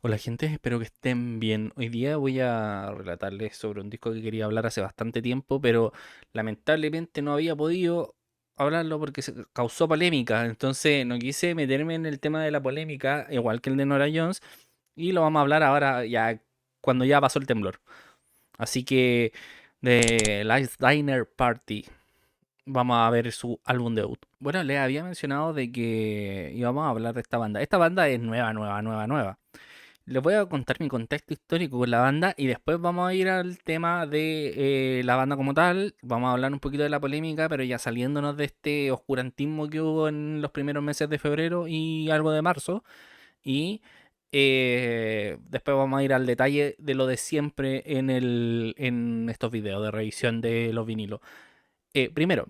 Hola gente, espero que estén bien. Hoy día voy a relatarles sobre un disco que quería hablar hace bastante tiempo, pero lamentablemente no había podido hablarlo porque se causó polémica. Entonces no quise meterme en el tema de la polémica, igual que el de Nora Jones, y lo vamos a hablar ahora ya cuando ya pasó el temblor. Así que de Live Diner Party vamos a ver su álbum debut. Bueno, les había mencionado de que íbamos a hablar de esta banda. Esta banda es nueva, nueva, nueva, nueva. Les voy a contar mi contexto histórico con la banda y después vamos a ir al tema de la banda como tal. Vamos a hablar un poquito de la polémica, pero ya saliéndonos de este oscurantismo que hubo en los primeros meses de febrero y algo de marzo. Y después vamos a ir al detalle de lo de siempre en estos videos de revisión de los vinilos. Primero,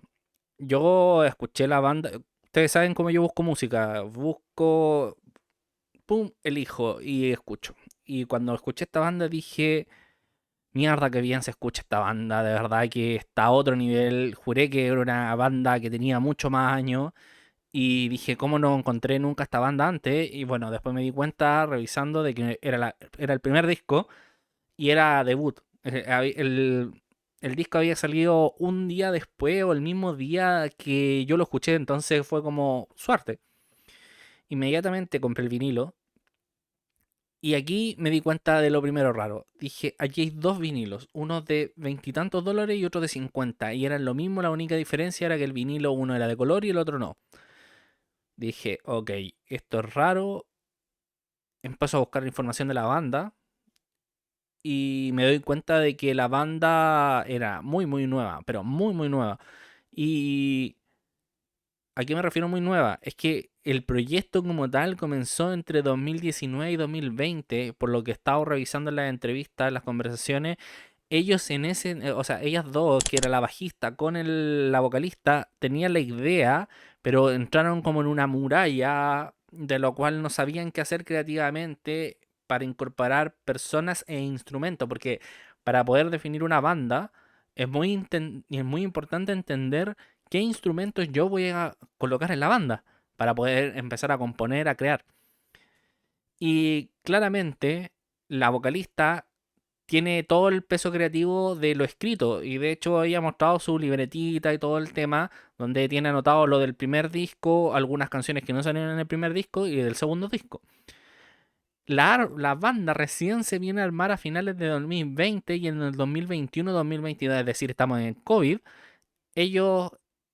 yo escuché la banda. Ustedes saben cómo yo busco música. Busco pum, elijo y escucho. Y cuando escuché esta banda dije, mierda que bien se escucha esta banda, de verdad que está a otro nivel. Juré que era una banda que tenía mucho más años y dije, ¿cómo no encontré nunca esta banda antes? Y bueno, después me di cuenta revisando de que era el primer disco y era debut. El disco había salido un día después o el mismo día que yo lo escuché, entonces fue como suerte. Inmediatamente compré el vinilo. Y aquí me di cuenta de lo primero raro. Dije, aquí hay dos vinilos, uno de veintitantos dólares y otro de 50. Y eran lo mismo, la única diferencia era que el vinilo uno era de color y el otro no. Dije, ok, esto es raro. Empiezo a buscar información de la banda y me doy cuenta de que la banda era muy, muy nueva, pero muy, muy nueva. Y ¿a qué me refiero muy nueva? Es que el proyecto como tal comenzó entre 2019 y 2020, por lo que he estado revisando en las entrevistas, en las conversaciones. Ellos en ese, o sea, ellas dos, que era la bajista con la vocalista, tenían la idea, pero entraron como en una muralla de lo cual no sabían qué hacer creativamente para incorporar personas e instrumentos, porque para poder definir una banda es muy importante entender qué instrumentos yo voy a colocar en la banda para poder empezar a componer, a crear. Y claramente la vocalista tiene todo el peso creativo de lo escrito y de hecho había mostrado su libretita y todo el tema donde tiene anotado lo del primer disco, algunas canciones que no salieron en el primer disco y del segundo disco. La banda recién se viene a armar a finales de 2020 y en el 2021-2022, es decir, estamos en COVID, ellos,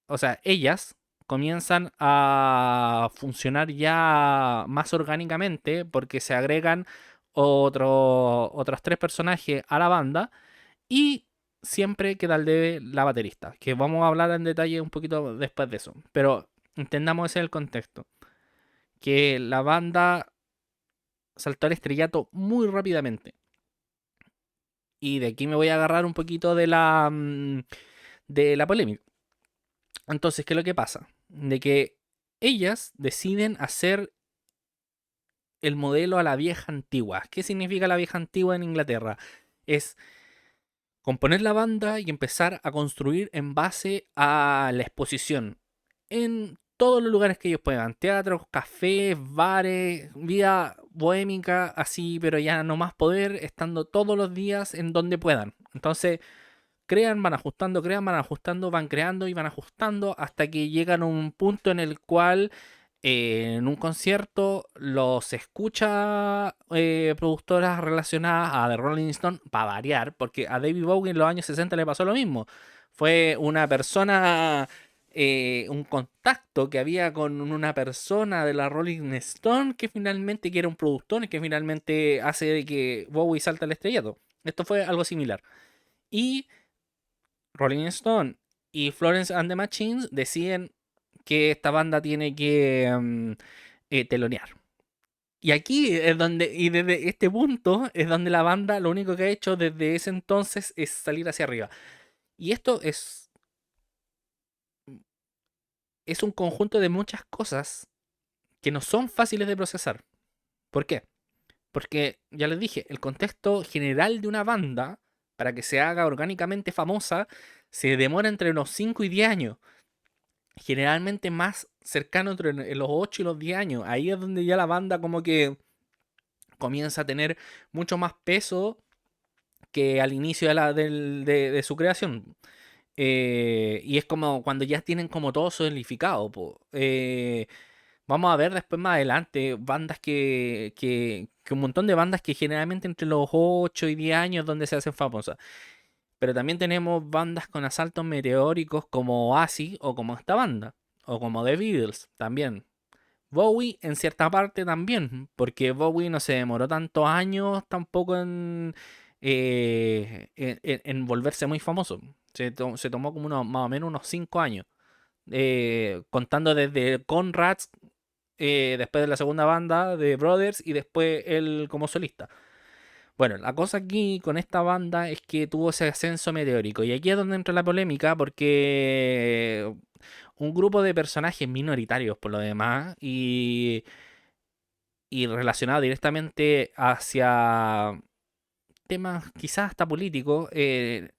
o sea, ellas comienzan a funcionar ya más orgánicamente porque se agregan otros tres personajes a la banda y siempre queda el de la baterista, que vamos a hablar en detalle un poquito después de eso. Pero entendamos ese es el contexto, que la banda saltó al estrellato muy rápidamente. Y de aquí me voy a agarrar un poquito de la polémica. Entonces, ¿qué es lo que pasa? De que ellas deciden hacer el modelo a la vieja antigua. ¿Qué significa la vieja antigua en Inglaterra? Es componer la banda y empezar a construir en base a la exposición en todos los lugares que ellos puedan. Teatros, cafés, bares, vida bohémica, así, pero ya no más poder, estando todos los días en donde puedan. Entonces, crean, van ajustando, van creando y van ajustando hasta que llegan a un punto en el cual en un concierto los escucha productoras relacionadas a The Rolling Stone, para variar, porque a David Bowie en los años 60 le pasó lo mismo. Fue una persona, un contacto que había con una persona de la Rolling Stone que finalmente, que era un productor, y que finalmente hace de que Bowie salta al estrellato. Esto fue algo similar. Y Rolling Stone y Florence and the Machines deciden que esta banda tiene que telonear. Y aquí es donde, y desde este punto es donde la banda lo único que ha hecho desde ese entonces es salir hacia arriba. Y esto es un conjunto de muchas cosas que no son fáciles de procesar. ¿Por qué? Porque, ya les dije, el contexto general de una banda, para que se haga orgánicamente famosa, se demora entre unos 5 y 10 años. Generalmente más cercano entre los 8 y los 10 años. Ahí es donde ya la banda como que comienza a tener mucho más peso que al inicio de su creación. Y es como cuando ya tienen como todo solidificado, po. Vamos a ver después más adelante bandas que un montón de bandas que generalmente entre los 8 y 10 años donde se hacen famosas. Pero también tenemos bandas con asaltos meteóricos como Oasis o como esta banda. O como The Beatles también. Bowie en cierta parte también, porque Bowie no se demoró tantos años tampoco en volverse muy famoso. Se tomó como más o menos unos 5 años. Contando desde Conrads, después de la segunda banda de Brothers y después él como solista. Bueno, la cosa aquí con esta banda es que tuvo ese ascenso meteórico. Y aquí es donde entra la polémica porque un grupo de personajes minoritarios por lo demás y relacionado directamente hacia temas quizás hasta políticos, se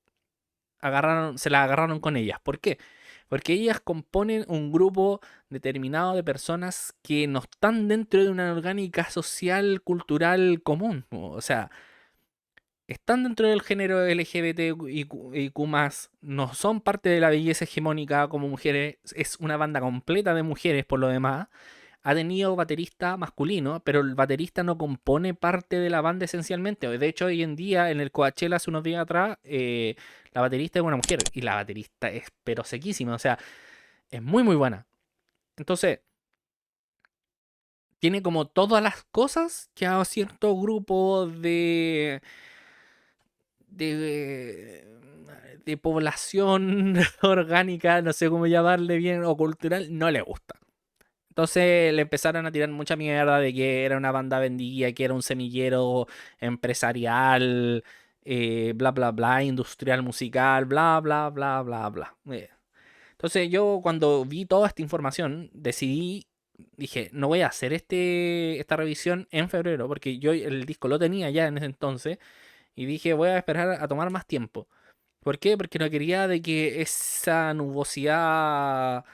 la agarraron con ellas. ¿Por qué? Porque ellas componen un grupo determinado de personas que no están dentro de una orgánica social, cultural común. O sea, están dentro del género LGBTIQ+, no son parte de la belleza hegemónica como mujeres, es una banda completa de mujeres por lo demás. Ha tenido baterista masculino, pero el baterista no compone parte de la banda esencialmente. De hecho, hoy en día, en el Coachella hace unos días atrás, la baterista es una mujer y la baterista es pero sequísima, o sea, es muy muy buena. Entonces, tiene como todas las cosas que a cierto grupo de, de población orgánica, no sé cómo llamarle bien, o cultural, no le gusta. Entonces le empezaron a tirar mucha mierda de que era una banda vendida, que era un semillero empresarial, bla, bla, bla, industrial musical, bla, bla, bla, bla, bla. Entonces yo cuando vi toda esta información decidí, dije, no voy a hacer esta revisión en febrero, porque yo el disco lo tenía ya en ese entonces, y dije, voy a esperar a tomar más tiempo. ¿Por qué? Porque no quería de que esa nubosidad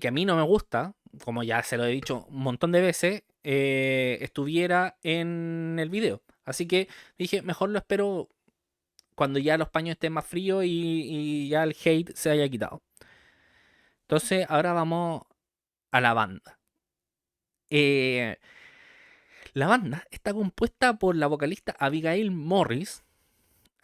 que a mí no me gusta, como ya se lo he dicho un montón de veces, estuviera en el video. Así que dije, mejor lo espero cuando ya los paños estén más fríos y ya el hate se haya quitado. Entonces, ahora vamos a la banda. Eh, la banda está compuesta por la vocalista Abigail Morris,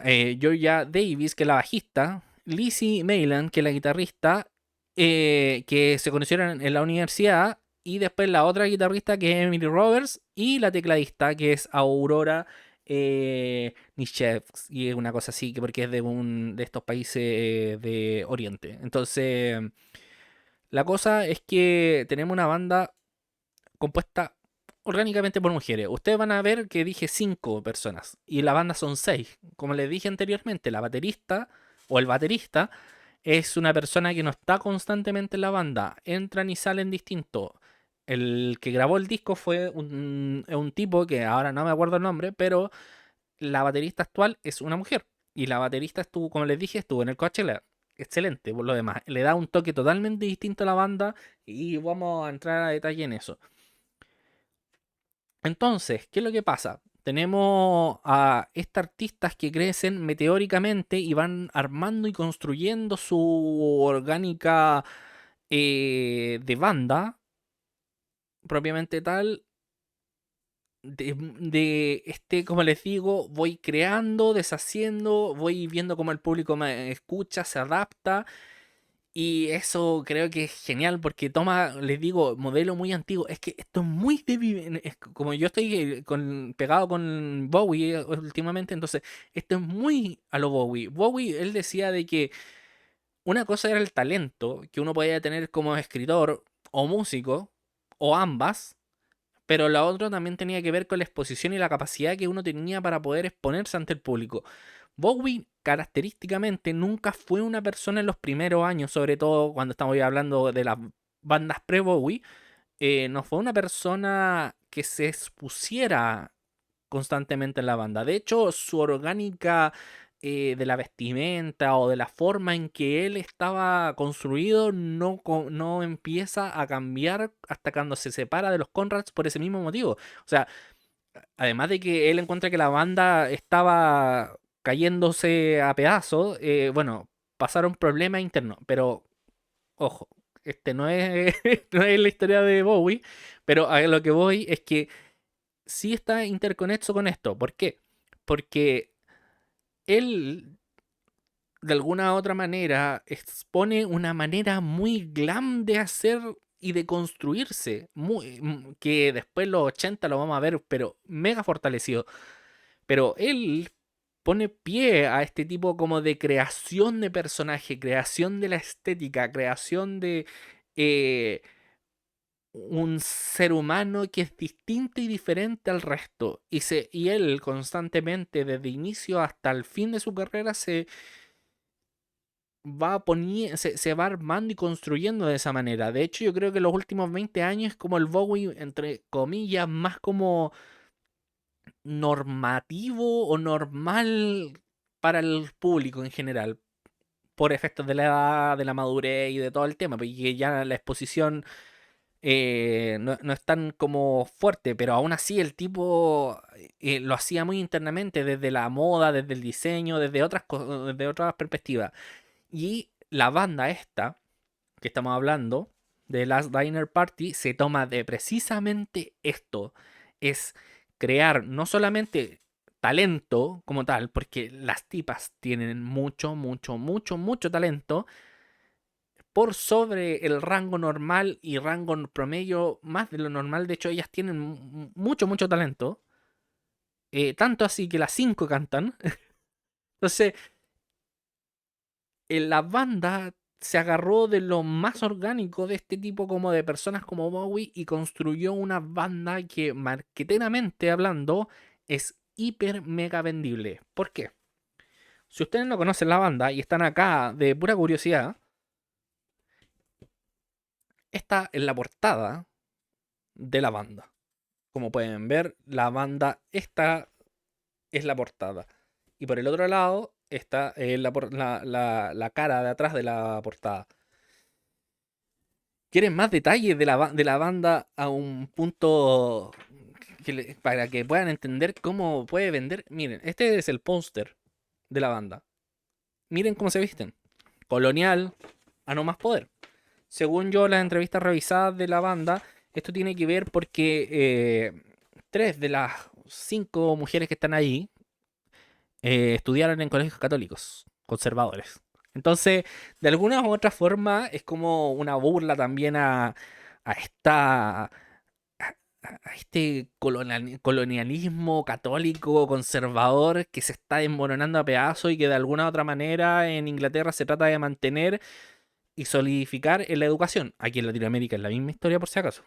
Georgia Davis, que es la bajista, Lizzie Mayland, que es la guitarrista, que se conocieron en la universidad, y después la otra guitarrista, que es Emily Roberts, y la tecladista, que es Aurora Nichevsk, y es una cosa así, que porque es de estos países de Oriente. Entonces, la cosa es que tenemos una banda compuesta orgánicamente por mujeres. Ustedes van a ver que dije 5 personas y la banda son 6. Como les dije anteriormente, la baterista o el baterista es una persona que no está constantemente en la banda. Entran y salen distintos. El que grabó el disco fue un tipo que ahora no me acuerdo el nombre, pero la baterista actual es una mujer. Y la baterista estuvo, como les dije, estuvo en el Coachella. Excelente, por lo demás. Le da un toque totalmente distinto a la banda y vamos a entrar a detalle en eso. Entonces, ¿qué es lo que pasa? Tenemos a estas artistas que crecen meteóricamente y van armando y construyendo su orgánica de banda, propiamente tal, como les digo, voy creando, deshaciendo, voy viendo cómo el público me escucha, se adapta. Y eso creo que es genial porque toma, les digo, modelo muy antiguo. Es que esto es muy de como yo estoy pegado con Bowie últimamente, entonces esto es muy a lo Bowie. Bowie, él decía de que una cosa era el talento que uno podía tener como escritor o músico, o ambas, pero la otra también tenía que ver con la exposición y la capacidad que uno tenía para poder exponerse ante el público. Bowie característicamente nunca fue una persona en los primeros años, sobre todo cuando estamos hablando de las bandas pre-Bowie, no fue una persona que se expusiera constantemente en la banda. De hecho, su orgánica de la vestimenta o de la forma en que él estaba construido no empieza a cambiar hasta cuando se separa de los Conrads por ese mismo motivo. O sea, además de que él encuentra que la banda estaba cayéndose a pedazos, bueno, pasaron problemas internos, pero ojo, no es, no es la historia de Bowie, pero a lo que voy es que sí está interconexo con esto. ¿Por qué? Porque él, de alguna u otra manera, expone una manera muy glam de hacer y de construirse, que después los 80 lo vamos a ver, pero mega fortalecido. Pero él pone pie a este tipo como de creación de personaje, creación de la estética, creación de eh, un ser humano que es distinto y diferente al resto. Y él constantemente, desde inicio hasta el fin de su carrera, se va armando y construyendo de esa manera. De hecho, yo creo que los últimos 20 años es como el Bowie, entre comillas, más como normativo o normal para el público en general, por efectos de la edad, de la madurez y de todo el tema, porque ya la exposición no es tan como fuerte, pero aún así el tipo lo hacía muy internamente, desde la moda, desde el diseño, desde otras perspectivas. Y la banda esta, que estamos hablando, de Last Diner Party, se toma de precisamente esto. Es crear no solamente talento como tal, porque las tipas tienen mucho, mucho, mucho, mucho talento, por sobre el rango normal y rango promedio más de lo normal. De hecho, ellas tienen mucho, mucho talento. Tanto así que las cinco cantan. Entonces, la banda se agarró de lo más orgánico de este tipo como de personas como Bowie y construyó una banda que marketeramente hablando es hiper mega vendible. ¿Por qué? Si ustedes no conocen la banda y están acá de pura curiosidad, esta es la portada de la banda. Como pueden ver, la banda, esta es la portada. Y por el otro lado está la cara de atrás de la portada. ¿Quieren más detalles de la banda a un punto para que puedan entender cómo puede vender? Miren, este es el póster de la banda. Miren cómo se visten. Colonial, a no más poder. Según yo, las entrevistas revisadas de la banda, esto tiene que ver porque tres de las cinco mujeres que están ahí estudiaron en colegios católicos, conservadores. Entonces, de alguna u otra forma, es como una burla también a a este colonialismo católico conservador que se está desmoronando a pedazos y que de alguna u otra manera en Inglaterra se trata de mantener y solidificar en la educación. Aquí en Latinoamérica es la misma historia por si acaso.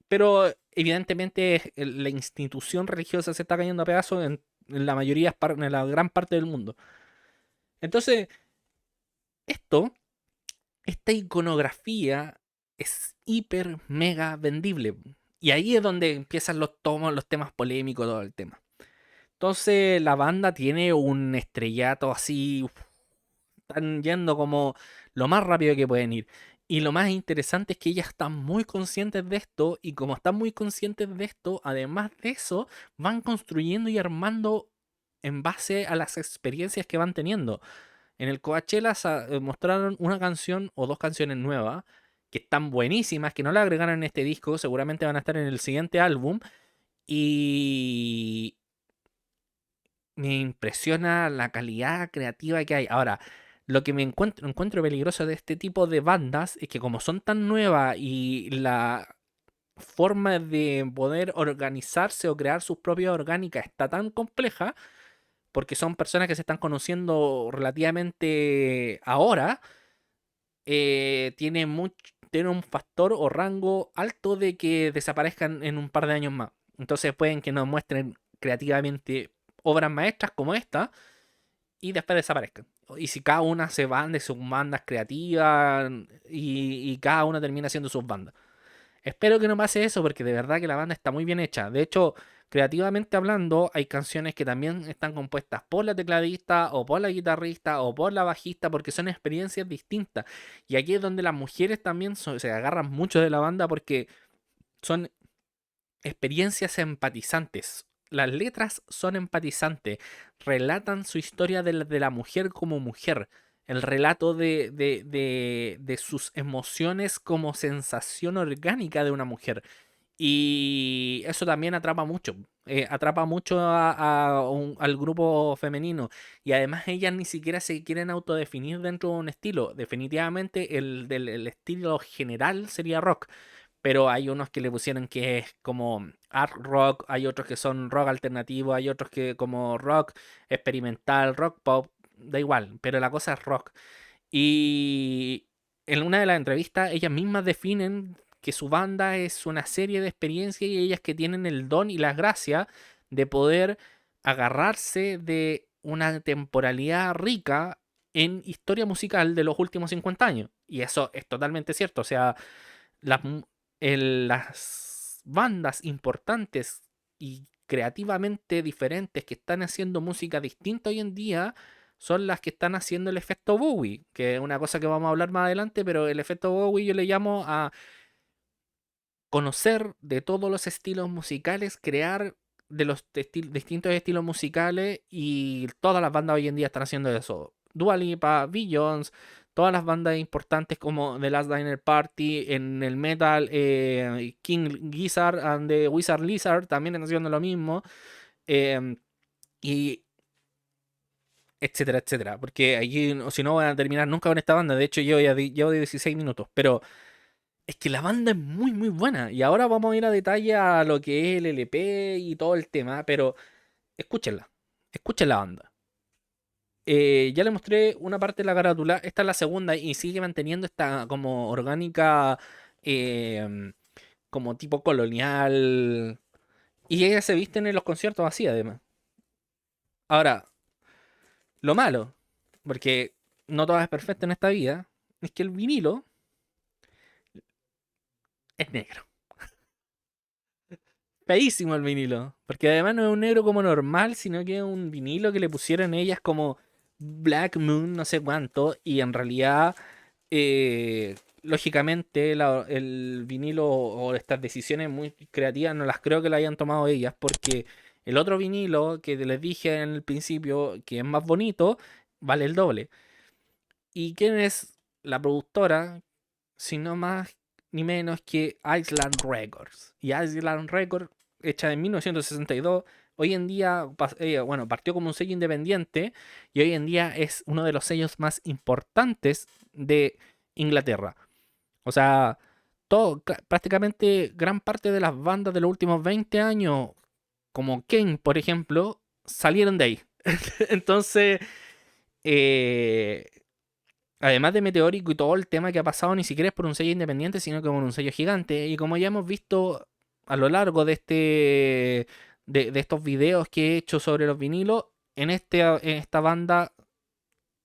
Pero evidentemente la institución religiosa se está cayendo a pedazos en la mayoría, en la gran parte del mundo. Entonces, esto, esta iconografía es hiper mega vendible. Y ahí es donde empiezan los temas polémicos, todo el tema. Entonces, la banda tiene un estrellato así, están yendo como lo más rápido que pueden ir. Y lo más interesante es que ellas están muy conscientes de esto y como están muy conscientes de esto, además de eso, van construyendo y armando en base a las experiencias que van teniendo. En el Coachella mostraron una canción o dos canciones nuevas que están buenísimas, que no la agregaron en este disco, seguramente van a estar en el siguiente álbum. Y me impresiona la calidad creativa que hay. Ahora, lo que encuentro peligroso de este tipo de bandas es que como son tan nuevas y la forma de poder organizarse o crear sus propias orgánicas está tan compleja, porque son personas que se están conociendo relativamente ahora, tiene un factor o rango alto de que desaparezcan en un par de años más. Entonces pueden que nos muestren creativamente obras maestras como esta y después desaparezcan. Y si cada una se van de sus bandas creativas y cada una termina haciendo sus bandas. Espero que no pase eso porque de verdad que la banda está muy bien hecha. De hecho, creativamente hablando, hay canciones que también están compuestas por la tecladista o por la guitarrista o por la bajista porque son experiencias distintas. Y aquí es donde las mujeres también se agarran mucho de la banda porque son experiencias empatizantes. Las letras son empatizantes, relatan su historia de la mujer como mujer, el relato de sus emociones como sensación orgánica de una mujer. Y eso también atrapa mucho al grupo femenino. Y además ellas ni siquiera se quieren autodefinir dentro de un estilo. Definitivamente el estilo general sería rock, pero hay unos que le pusieron que es como art rock, hay otros que son rock alternativo, hay otros que como rock experimental, rock pop, da igual, pero la cosa es rock. Y en una de las entrevistas ellas mismas definen que su banda es una serie de experiencias y ellas que tienen el don y la gracia de poder agarrarse de una temporalidad rica en historia musical de los últimos 50 años. Y eso es totalmente cierto. O sea, las, las bandas importantes y creativamente diferentes que están haciendo música distinta hoy en día son las que están haciendo el efecto Bowie, que es una cosa que vamos a hablar más adelante, pero el efecto Bowie yo le llamo a conocer de todos los estilos musicales, crear de los distintos estilos musicales y todas las bandas hoy en día están haciendo eso. Dua Lipa, Beyoncé, todas las bandas importantes como The Last Diner Party, en el metal, King Gizzard and the Wizard Lizard también están haciendo lo mismo, eh, y etcétera, etcétera. Porque allí, si no, van a terminar nunca con esta banda. De hecho, yo ya llevo 16 minutos, pero es que la banda es muy, muy buena. Y ahora vamos a ir a detalle a lo que es el LP y todo el tema. Pero escúchenla. Escuchen la banda. Ya le mostré una parte de la carátula. Esta es la segunda y sigue manteniendo esta como orgánica, eh, como tipo colonial. Y ellas se visten en los conciertos así, además. Ahora, lo malo, porque no todo es perfecto en esta vida, es que el vinilo es negro. Feísimo el vinilo. Porque además no es un negro como normal, sino que es un vinilo que le pusieron ellas como Black Moon, no sé cuánto. Y en realidad, lógicamente, el vinilo o estas decisiones muy creativas no las creo que la hayan tomado ellas. Porque el otro vinilo que les dije en el principio, que es más bonito, vale el doble. ¿Y quién es la productora? Sino más ni menos que Island Records. Y Island Records, hecha en 1962, hoy en día, bueno, partió como un sello independiente y hoy en día es uno de los sellos más importantes de Inglaterra. O sea, prácticamente gran parte de las bandas de los últimos 20 años, como Kane, por ejemplo, salieron de ahí. Entonces, eh, además de Meteórico y todo el tema que ha pasado, ni siquiera es por un sello independiente, sino que por un sello gigante. Y como ya hemos visto a lo largo de estos videos que he hecho sobre los vinilos, en esta banda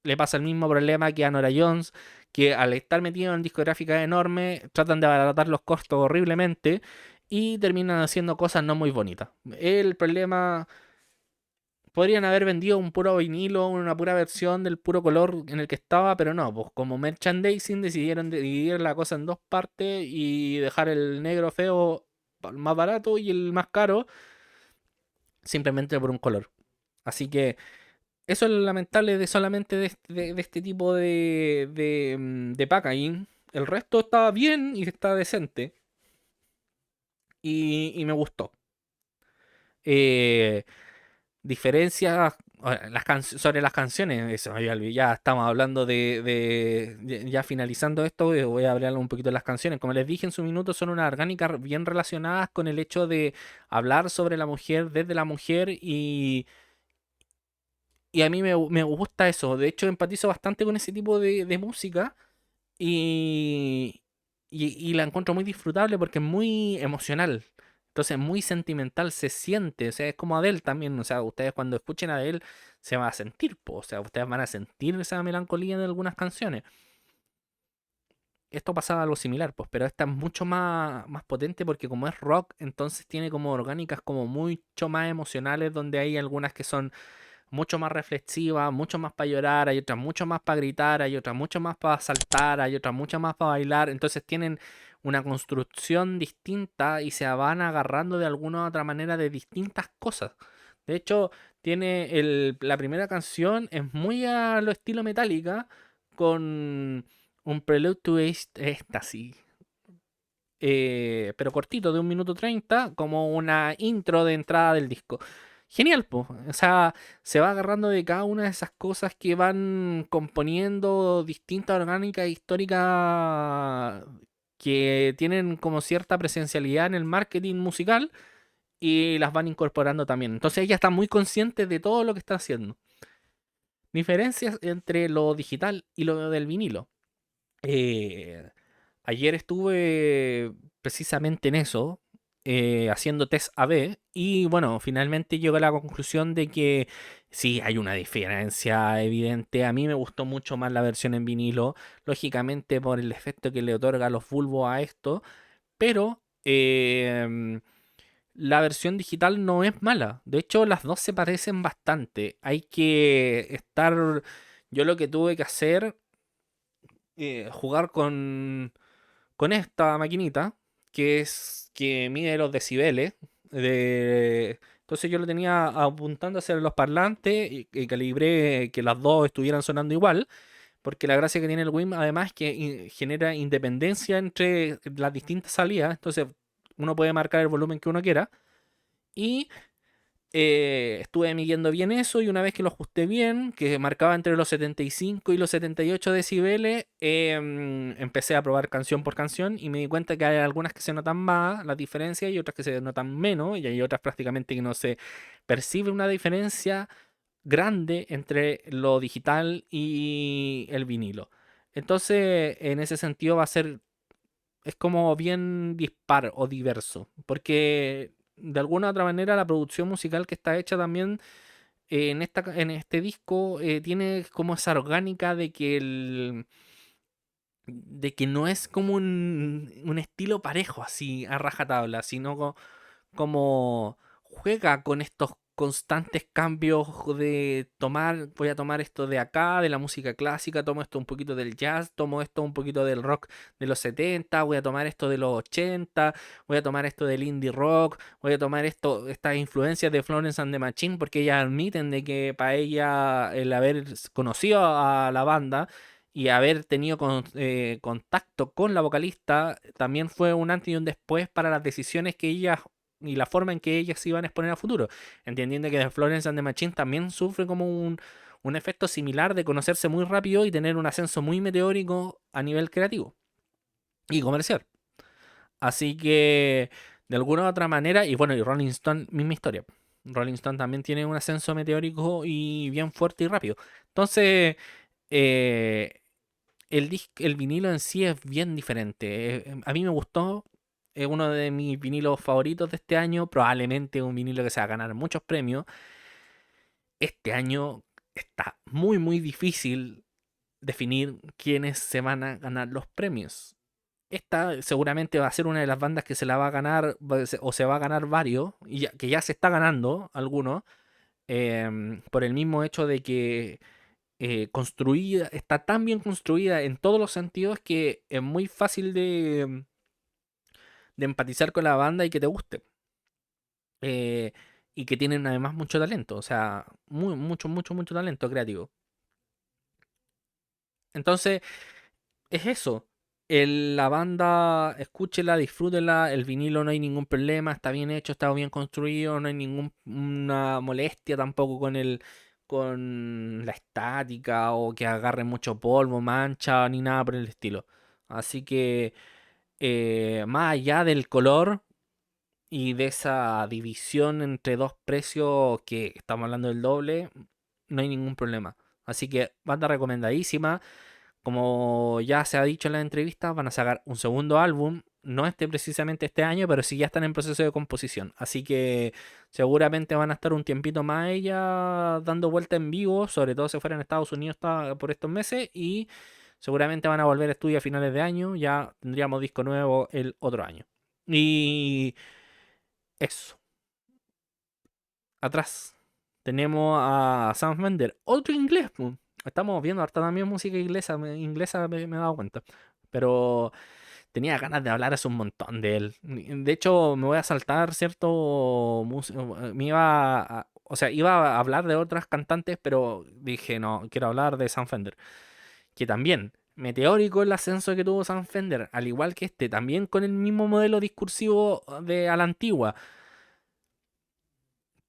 le pasa el mismo problema que a Nora Jones, que al estar metido en discográficas enormes, tratan de abaratar los costos horriblemente y terminan haciendo cosas no muy bonitas. El problema. Podrían haber vendido un puro vinilo, una pura versión del puro color en el que estaba, pero no, pues como merchandising decidieron dividir la cosa en dos partes y dejar el negro feo más barato y el más caro simplemente por un color. Así que eso es lo lamentable de solamente de este tipo de packaging. El resto estaba bien y está decente y me gustó. Eh, Diferencias sobre las canciones, eso, ya estamos hablando ya finalizando esto, voy a hablar un poquito de las canciones. Como les dije en su minuto, son unas orgánicas bien relacionadas con el hecho de hablar sobre la mujer desde la mujer y a mí me gusta eso. De hecho, empatizo bastante con ese tipo de música y, y la encuentro muy disfrutable porque es muy emocional. Entonces, muy sentimental, se siente. O sea, es como Adele también. O sea, ustedes cuando escuchen a Adele se van a sentir, po. O sea, ustedes van a sentir esa melancolía de algunas canciones. esto pasaba algo similar, pues, pero esta es mucho más potente porque como es rock, entonces tiene como orgánicas como mucho más emocionales, donde hay algunas que son mucho más reflexivas, mucho más para llorar, hay otras mucho más para gritar, hay otras mucho más para saltar, hay otras mucho más para bailar, entonces tienen una construcción distinta y se van agarrando de alguna u otra manera de distintas cosas. De hecho, la primera canción es muy a lo estilo Metallica, con un Prelude to Ecstasy, pero cortito, de 1 minuto 30, como una intro de entrada del disco. Genial, pues. O sea, se va agarrando de cada una de esas cosas que van componiendo distintas orgánicas históricas que tienen como cierta presencialidad en el marketing musical y las van incorporando también. Entonces ella está muy consciente de todo lo que está haciendo. Diferencias entre lo digital y lo del vinilo. Eh, Ayer estuve precisamente en eso, haciendo test AB, y bueno, finalmente llegué a la conclusión de que sí, hay una diferencia evidente. A mí me gustó mucho más la versión en vinilo, lógicamente por el efecto que le otorga los bulbos a esto, pero la versión digital no es mala. De hecho, las dos se parecen bastante. Hay que estar... Yo lo que tuve que hacer, jugar con esta maquinita, que mide los decibeles. Entonces yo lo tenía apuntando hacia los parlantes y calibré que las dos estuvieran sonando igual, porque la gracia que tiene el WIM además es que genera independencia entre las distintas salidas, entonces uno puede marcar el volumen que uno quiera. Y estuve midiendo bien eso y una vez que lo ajusté bien, que marcaba entre los 75 y los 78 decibeles, empecé a probar canción por canción y me di cuenta que hay algunas que se notan más las diferencias y otras que se notan menos y hay otras prácticamente que no se percibe una diferencia grande entre lo digital y el vinilo. Entonces, en ese sentido va a ser, es como bien dispar o diverso, porque de alguna u otra manera la producción musical que está hecha también en este disco tiene como esa orgánica de que no es como un estilo parejo así a rajatabla, sino como juega con estos constantes cambios de tomar, voy a tomar esto de acá, de la música clásica, tomo esto un poquito del jazz, tomo esto un poquito del rock de los 70, voy a tomar esto de los 80, voy a tomar esto del indie rock, voy a tomar estas influencias de Florence and the Machine, porque ellas admiten de que para ella el haber conocido a la banda y haber tenido contacto con la vocalista también fue un antes y un después para las decisiones que ellas y la forma en que ellas se iban a exponer a futuro, entendiendo que The Florence and the Machine también sufre como un efecto similar de conocerse muy rápido y tener un ascenso muy meteórico a nivel creativo y comercial. Así que, de alguna u otra manera, y bueno, y Rolling Stone, misma historia. Rolling Stone también tiene un ascenso meteórico y bien fuerte y rápido. Entonces, eh, el vinilo en sí es bien diferente. A mí me gustó. Es uno de mis vinilos favoritos de este año. Probablemente un vinilo que se va a ganar muchos premios. Este año está muy difícil definir quiénes se van a ganar los premios. Esta seguramente va a ser una de las bandas que se la va a ganar o se va a ganar varios, y que ya se está ganando algunos, por el mismo hecho de que construida, está tan bien construida en todos los sentidos que es muy fácil de empatizar con la banda y que te guste. Eh, y que tienen además mucho talento, o sea, mucho talento creativo. Entonces, es eso. La banda, escúchela, disfrútela, el vinilo no hay ningún problema, está bien hecho, está bien construido, no hay ninguna molestia tampoco con la estática o que agarre mucho polvo, mancha, ni nada por el estilo. Así que, más allá del color y de esa división entre dos precios que estamos hablando del doble, no hay ningún problema. Así que banda recomendadísima. Como ya se ha dicho en la entrevista, van a sacar un segundo álbum. No precisamente este año, pero sí ya están en proceso de composición. Así que seguramente van a estar un tiempito más ella dando vuelta en vivo, sobre todo si fuera en Estados Unidos por estos meses. Y Seguramente van a volver a estudio a finales de año, ya tendríamos disco nuevo el otro año. Y eso, atrás tenemos a Sam Fender, otro inglés, po. Estamos viendo harta también música inglesa, me he dado cuenta. Pero tenía ganas de hablar hace un montón de él. De hecho, me voy a saltar cierto me iba o sea, iba a hablar de otras cantantes, pero dije, no, quiero hablar de Sam Fender, que también meteórico el ascenso que tuvo Sam Fender, al igual que este, también con el mismo modelo discursivo de a la antigua.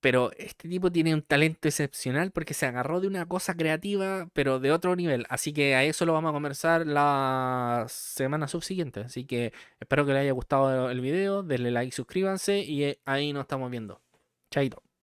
Pero este tipo tiene un talento excepcional porque se agarró de una cosa creativa, pero de otro nivel. Así que a eso lo vamos a conversar la semana subsiguiente. Así que espero que les haya gustado el video. Denle like, suscríbanse y ahí nos estamos viendo. Chaito.